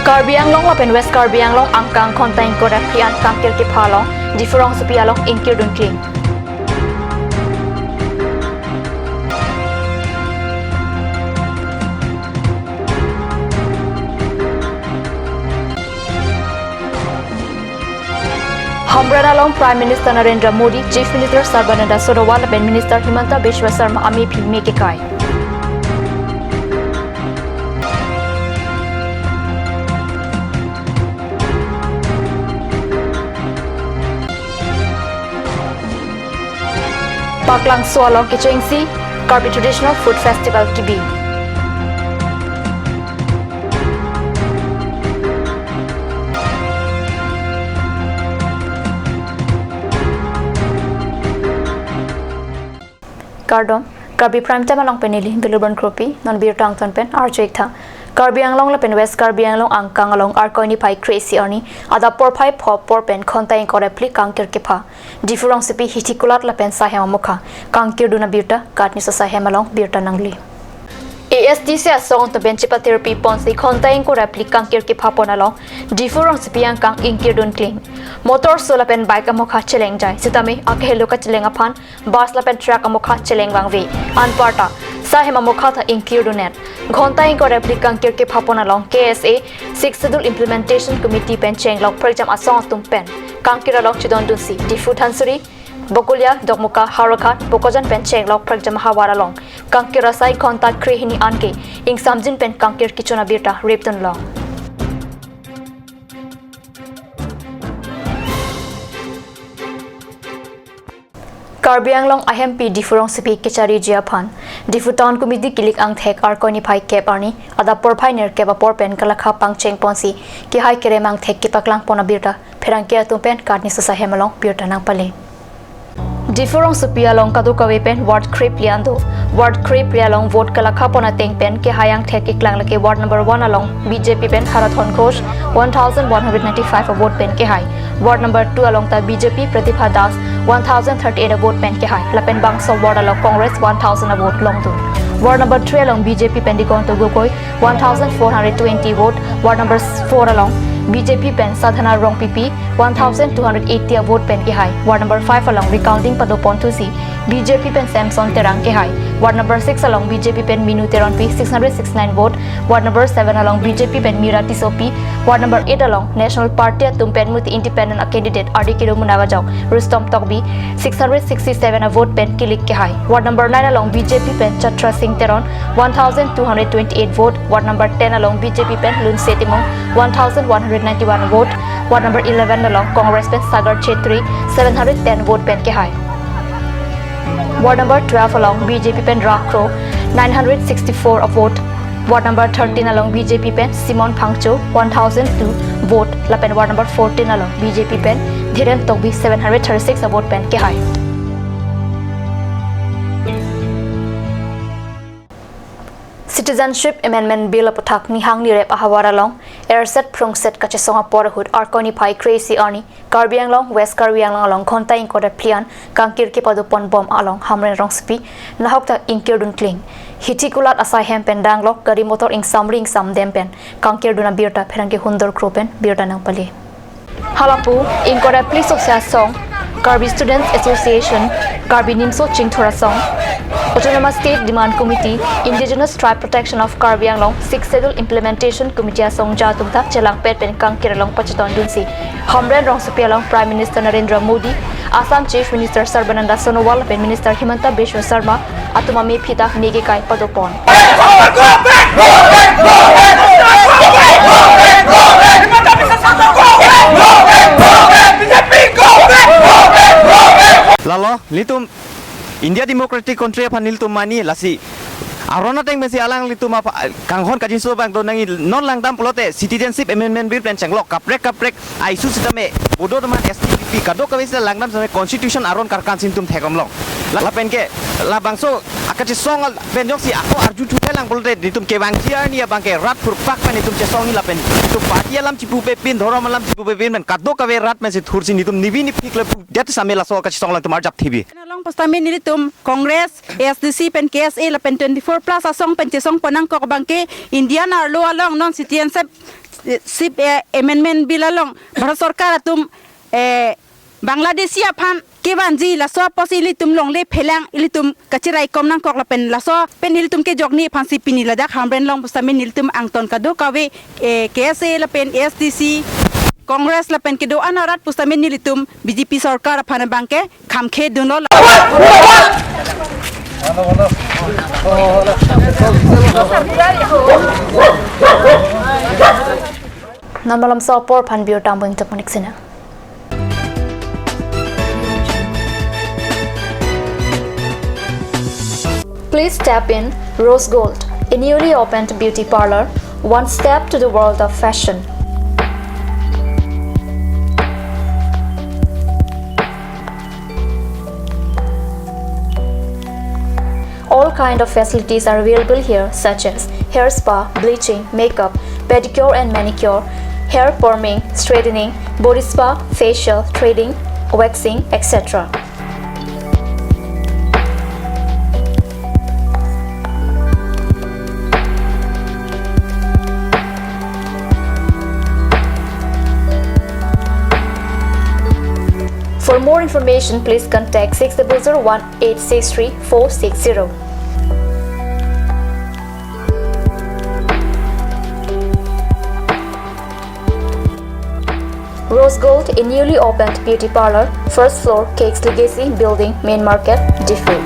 Karbi Anglong lapen West Karbi Anglong angkang kontain kodak pian kangkir ke palong di furong sepi along ingkir dun kling. Hamran along Prime Minister Narendra Modi, Chief Minister Sarbananda Sonowal lapen Minister Himanta Biswa Sarma ami philme ke kai. Paklang Swalong Kichengsi, Karbi Traditional Food Festival Kibi. Kardom, Karbi Prime Time along Penili, Biluban Kropi, non beer tang ton pen, Architecta. Karbi Anglong lapen West Karbi Anglong angkang along Arkoini Pai Crazy Arni, ada por pai pop por pen kontain korepli kangkir kepa. Difurong sepi hitikulat lapen sahem mukha, kangkir duna birta, katni sa sahem along birta nangli. ASDC asong to benchipa therapy ponsi kontain korepli kangkir kepa pon along, difurong sepi angkang ingkir dun clean. Motor solapen bike amukha cheleng jai, sitami akhelo ka cheleng apan, bus lapen truck amukha cheleng wangvi, anparta. Sahema Mokata include net. Ghonta inko replicant kirke phapon along KSA 6th Schedule Implementation Committee pen cheng log projam asong tum pen. Kankira log chidon dunsi. Difu Thansuri Bokulia Dokmuka Harakat Bokojan pen cheng log projam hawara long. Kankira sai contact krehini anke. Ing samjin pen kankir kichona birta repton long. Karbi Anglong IMP difurong sepi kecari jiapan. Difu Town Committee kilik ang thek arkoni pai kep arni ada por pai ner keba por pen kalakha pangcheng ponsi ki hai kere mang thek ki paklang pona birta pherang ke tum pen katni sa hemalong birta nang pale. Difurong sepi along kadu kawe pen ward creep liando ward creep lialong vote kalakha pona teng pen ke hayang thek iklang lake ward number 1 along BJP pen Harathon Ghosh 1195 vote pen ke hai ward number 2 along ta BJP Pratibha Das 1038 vote pen ke hai lapen bangso ward along Congress 1000 vote long tu ward number 3 along BJP Pendigon to Gokoi 1420 vote ward number 4 along BJP pen Sadhana Rong PP 1280 vote pen ke hai ward number 5 along recounting Padopon to see BJP pen Samson Terang ke hai ward number 6 along BJP pen Minu Teron P 669 vote ward number 7 along BJP pen Mirati Sopi ward number 8 along National Party Tumpen Muti Independent candidate RD Kiromunawa Jau Rustom Tokbi 667 vote pen Kilik ke hai ward number 9 along BJP pen Chatra Singh Teron 1228 vote ward number 10 along BJP pen Lun Setimong 1191 vote ward number 11 along Congress pen Sagar Chetri 710 vote pen ke hai ward number 12 along BJP pen Rakro 964 vote ward number 13 along BJP pen Simon Phangcho 1002 vote lapen ward number 14 along BJP pen Dhiren Tokbi 736 vote pen ke hai Citizenship Amendment Bill apothak ni hang ni rep ahawara long airset prongset kache songa porhood arkoni pai crazy arni Karbi Anglong West Karbi Anglong along konta in koda plian kangkir ke padopon bom along hamren rong spi nahok ta inkir dun kling hitikulat asai hem pen danglok gari motor ing samring sam dempen kangkir duna birta pherangke hundor kropen birta nang pali halapu in koda police social song Karbi Students Association Karbi Nimso Chingthora song Autonomous State Demand Committee, Indigenous Tribe Protection of Karbi Anglong, 6th Schedule Implementation Committee asong jatumta chelang pet pen kangkir along pachiton dunsi. Hamren rong sepi along Prime Minister Narendra Modi, Assam Chief Minister Sarbananda Sonowal pen Minister Himanta Biswa Sarma atuma me phita nege kai padopon. Lalo, litum India Democratic Country apa niltum mani lasi. Arona teng mesi alang litum apa kanghon kajin so bang donangi non langdam pelote Citizenship Amendment Bill plan cenglok kaprek aisu sidame bodo teman STP kado kawisa langdam sampai Constitution aron karkan sintum thekomlong. La penke la bangso akachi song benjok si ako arju thupe lang pelote ditum ke bangsia ni bangke rat purpak pan ditum che song ni la pen tu party alam cipu pepin thorom alam cipu pepin men kado kawe rat men si thursi nitum nibi ni pikle det samela so akachi song lang tumar jak thibi. Pastamin nilitum Congress ASDC pen KSA la pen 24 plus asong pen chesong panang ko bangke Indian arlo along non citizenship सिप amendment bill लंग भारत सरकार तुम बांग्लादेशिया फान केबान जी lasso पसिली तुम लोंगले फेलांग इली तुम कचिराई कमनां कोकला pen lasso pen इली तुम के जगनी फांसी पिनी लदा खामब्रेन लोंग पुस्तामे निल तुम आंगतन कादो कावे केएसए ला पेन एसडीसी कांग्रेस ला पेन के दो अनारात पुस्तामे निल तुम बीजेपी सरकार फान बांके खामखे दुनो Namalam sapor phan biur tambang tapunik sina. Please tap in Rose Gold, a newly opened beauty parlor, one step to the world of fashion. All kind of facilities are available here, such as hair spa, bleaching, makeup, pedicure and manicure, hair perming, straightening, body spa, facial, threading, waxing, etc. For more information, please contact 6001-863-460. Rose Gold, a newly opened beauty parlor, first floor, Cakes Legacy Building, Main Market, Diffu.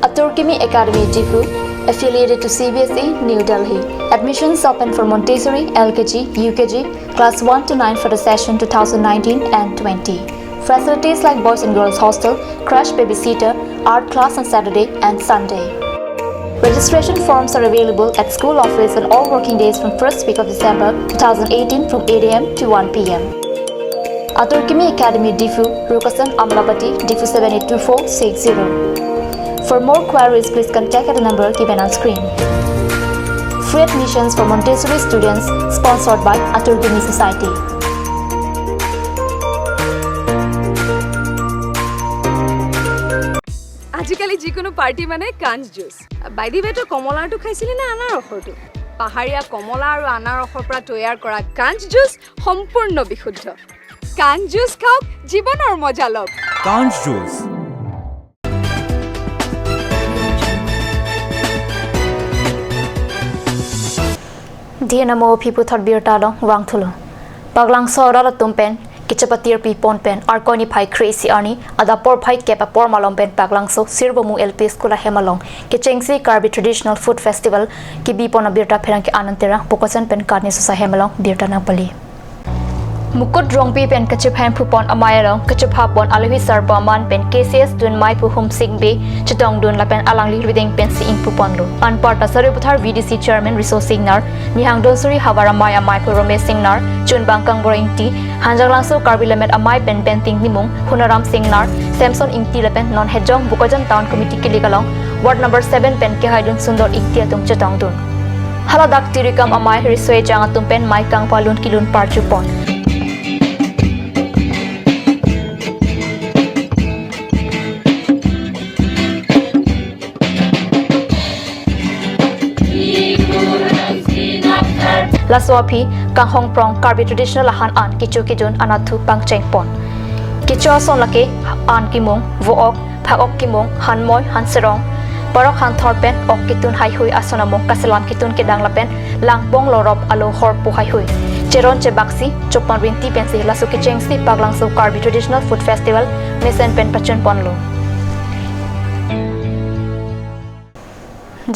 Aturkimi Academy, Diffu, affiliated to CBSE, New Delhi. Admissions open for Montessori, LKG, UKG, class 1 to 9 for the session 2019 and 20. Facilities like boys and girls hostel, crash babysitter, art class on Saturday and Sunday. Registration forms are available at school office on all working days from first week of December 2018 from 8 a.m. to 1 p.m. Aturkimi Academy, Diffu, Rukasan, Amlapati, Diffu 782460. For more queries, please contact at the number given on screen. Free admissions for Montessori students, sponsored by Aturkimi Society. আজিকালি যিকোনো party মানে কাঞ্চ juice by the ৱে তো কমলাটো খাইছিলি না আনাৰসটো পাহাৰীয়া কমলা আৰু আনাৰসৰ পৰা তৈয়াৰ কৰা কাঞ্চ জুচ সম্পূৰ্ণ বিশুদ্ধ কাঞ্চ জুচ খাওক জীৱনৰ মজা লওক কাঞ্চ juice Dienamo pipu thar bir talong wang thulo. Paglang sora la tumpen kichapatir pi ponpen arkoni phai crazy arni adapor phai kepa por malom pen paglang so sirbomu LP school hemalong kichengsi Karbi traditional food festival ki bi pona birta pherang ki anantera pokosan pen karni so sa hemalong birta na pali. Mukut rongpi pen kachip han phupon amayarong kachip hapon alwi sarpa man pen KCS dun mai pu hum singbe chitong dun la pen alangli riding pen si ing phupon lo anparta sarebuthar VDC chairman Riso Singnar nihang donsuri hawara mai amai pu Rome Singnar chun bangkang boringti hanjanglang so Karbi lamet amai pen penting nimung Hunaram Singnar Samson ingti la pen non hejong bukajan town committee kiligalong ward number 7 pen ke haidun sundor ikti atum chitong dun haladak tirikam amai risoi jang atum pen mai kang palun kilun parchupon Laswapi kang hong prong Karbi traditional han an kichu kijun anathu pangcheng pon kichu son lake an kimong vook phagok kimong han moi han serong parok han thorpen ok kitun hai hui asonamong kasalam kitun kedang lapen langpong lorop alo hor pu hai hui cheron che baksi chopan rinti pensi lasu kicheng si paglang so Karbi traditional food festival mesen pen pachun ponlo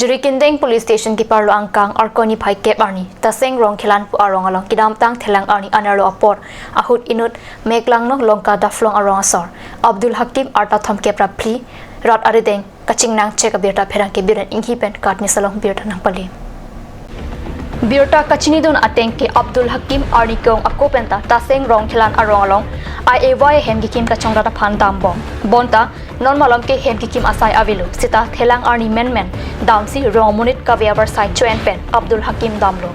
Jurikindeng police station ki parlo angkang arkoni phai kep arni taseng rong khilan pu arong along kidam tang thelang arni anaro apor ahut inut meklang no longka da flong arong asor Abdul Hakim arta thom kepra pli rat arideng kaching nang cheka birta pherang ke biren inghi pen katni salong birta nang pali Birta kachini don ateng ke Abdul Hakim arni kong akopenta taseng rong khilan arong along IAY hem ki kim ka chongra ta phan dam bom bonta non malom ke hem ki kim asai avilu sita thelang arni men down si rong munit ka weaver side choen pen Abdul Hakim damlo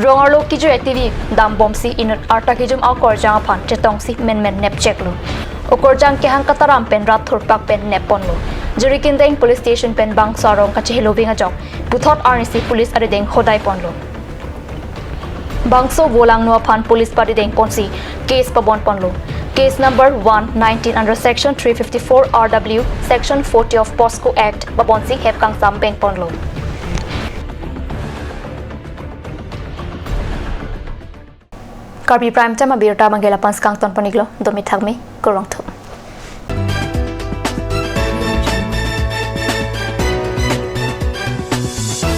rong arlo ki jo activi dam bom si inut arta ki jum akor jang phan chetong si men nep check lo okor jang ke hang kataram pen rat thur pak pen nepon lo Jurikindeng police station pen bang sarong ka chehlo winga jok buthot arni si police arideng hodai pon lo Bangso Wolang Noa Phan Police Party Deng Ponsi case Pabon Ponlo. Case number 119 under section 354 RW section 40 of POSCO Act Babonsi Hep Kang Sam Beng Ponlo. Karbi Prime Time Abirta Mangela Pans Kang Ton Paniglo Domi Thagmi Korong Thop.